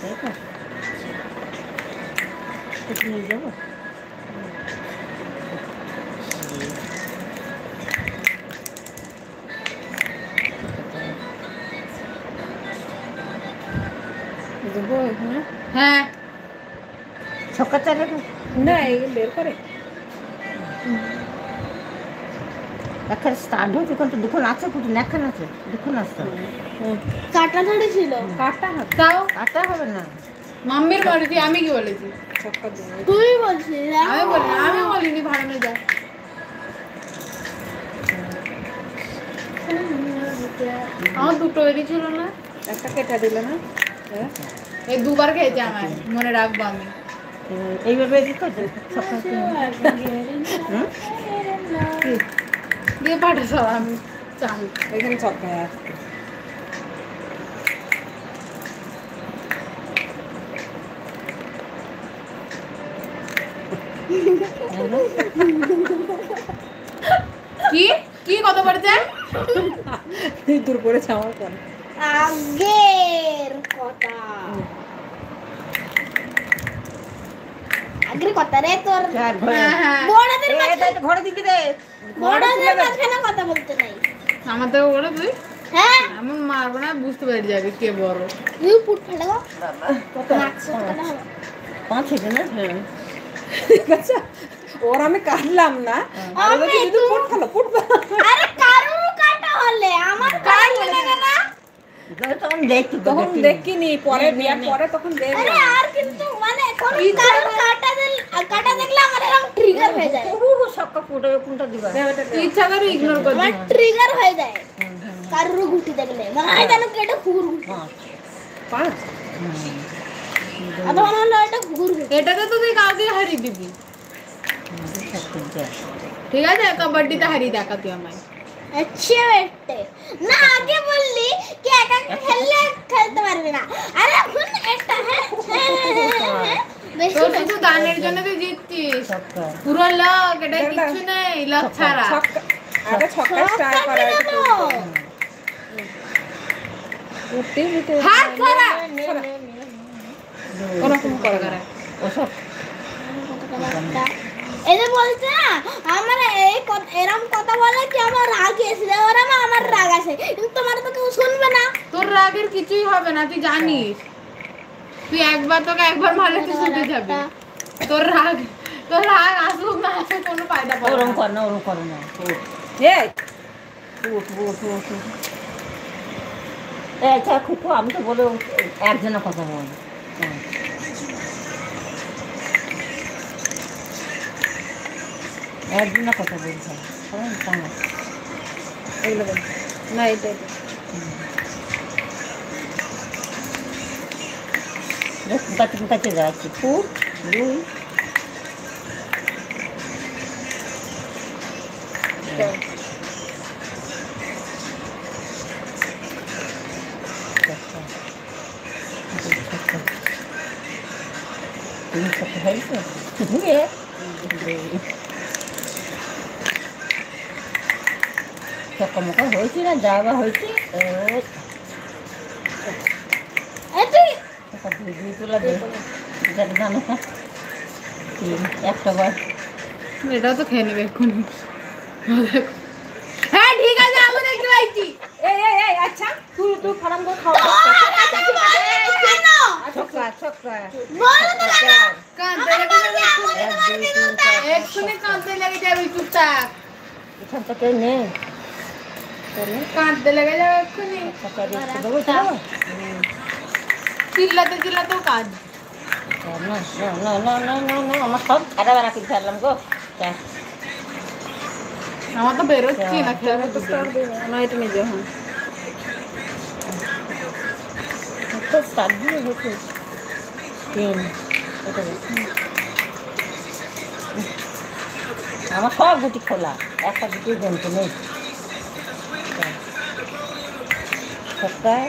তাই তো নিয়ে যাবো। দেবো এখানে? হ্যাঁ, ছক্কা চালে না এগুলো বের করে একটা স্টার্ট হচ্ছে, এখন তো দুখন আছে, পুতুল একখান আছে, দুখন আসতে হবে। কাটা ধরে ছিল, কাটা হাত তাও কাটা হবে না। মাম্মির বলেছি, আমি কি বলেছি? ছক্কা দেবো তুই বলছিস, আমি বলি, আমি বলিনি ভাড়ানো যায়। আমার দুটো বেরিয়েছিল না, একটা কেটে দিলে না? এই দুবার খেয়েছে আমায়, মনে রাখবো আমি। এইভাবে দিতে ছক্কা দিয়ে পাঠাস আমি চাল এখানে ছক্কায় আসতে। কি কি কত পড়ছে? দূর পড়েছে আমার পরে আগের কথা, আগের কথা রে তোর। বড়দের মাঝখানে ঘরে দিকে রে, বড়দের মাঝখানে কথা বলতে নাই। আমার থেকে বড় তুই? হ্যাঁ, এমন মারবো না, বুঝতে পেরে যাবে কে বড়। তুই পুট ফেলে দাও। কত কথা হবে 5 হয়েছে না? হ্যাঁ, আচ্ছা ওর আমি কাটলাম না, আমি শুধু পুট ফেলো পুট ফেলো। আরে কারু কাটা হলে আমার কাটা লাগে না। তখন দেখছি, তখন দেখিনি, পরে বিয়ার পরে তখন দেখ। আরে আর কিন্তু মানে কোন কারু কাটা দেখলে আমার এরকম ট্রিগার হয়ে যায়। ছক্কা ফুটে কোনটা দিবা? ইচ্ছা করে ইগনোর কর আমার ট্রিগার হয়ে যায় কারুর গুটি দেখলে, মানে হয় জানো কি এটা ঘুর গুটি। 5 আদা মনে হলো এটা ঘুর গুটি। এটাতে তো তুই কাউকে হারিয়ে দিবি, ঠিক আছে? কবাডিতে হারিয়ে দেখা তুই আমায়। আচ্ছা বেটে না, আগে বললি কি একা খেললে খেলতে পারবি না। আরে এখন এটা বেশি তোর শুধু দানের জন্য তুই জিতছিস, পুরো লক এটা কিছু নেই, লক ছাড়া। আরে ছক্কা স্টার করা এটা উঠতে উঠতে হাত ছাড়া ওরকম করে করে ওসব এই যে বলছে না আমার এই এরকম কথা বলে কি আমার রাগ এসে ওরা আমার রাগ আসে, কিন্তু তোমার তো কেউ শুনবে না। তোর রাগের কিছুই হবে না, তুই জানিস। তুই তোকে একবার মারলে তুই ছুটে যাবি। তোর রাগ আসুক না আসুক কোনো ফায়দা পাবে না। ওরকম কর না, ওরকম করে না। এই আচ্ছা খুব, আমি তো বলে একজনের কথা বল। একজনের কথা বলতে হবে, এগুলো বল না, এটা কাছে যাচ্ছি। ফুট 2 হয়েছে চকমকা হয়েছে না, যাওয়া হয়েছে। তোলা জানো একটা বার এটাও তো খেয়ে নেবে এক্ষুনি। হ্যাঁ ঠিক আছে, আমি দেখতে পাইছি। এই আচ্ছা তুই ফারাম করে খাওয়া ছক্কা ছক্কা এক্ষুনি কাঁদতে লেগে যাবে, চুপচাপ এখান থেকে নে, কাঁদতে লেগে যাবে এক্ষুনি। চিল্লাতে চিল্লাতেও কাজ। আমার সব ছাড়া বেড়া কিনতে পারলাম গো। আমার তো বেরোচ্ছি না, খেয়াল না এটা নিজে। হ্যাঁ স্টার্ট দিয়ে হচ্ছে 3 আমার সব গুটি খোলা, একটা গুটি জমতে নেই। সপ্তাহে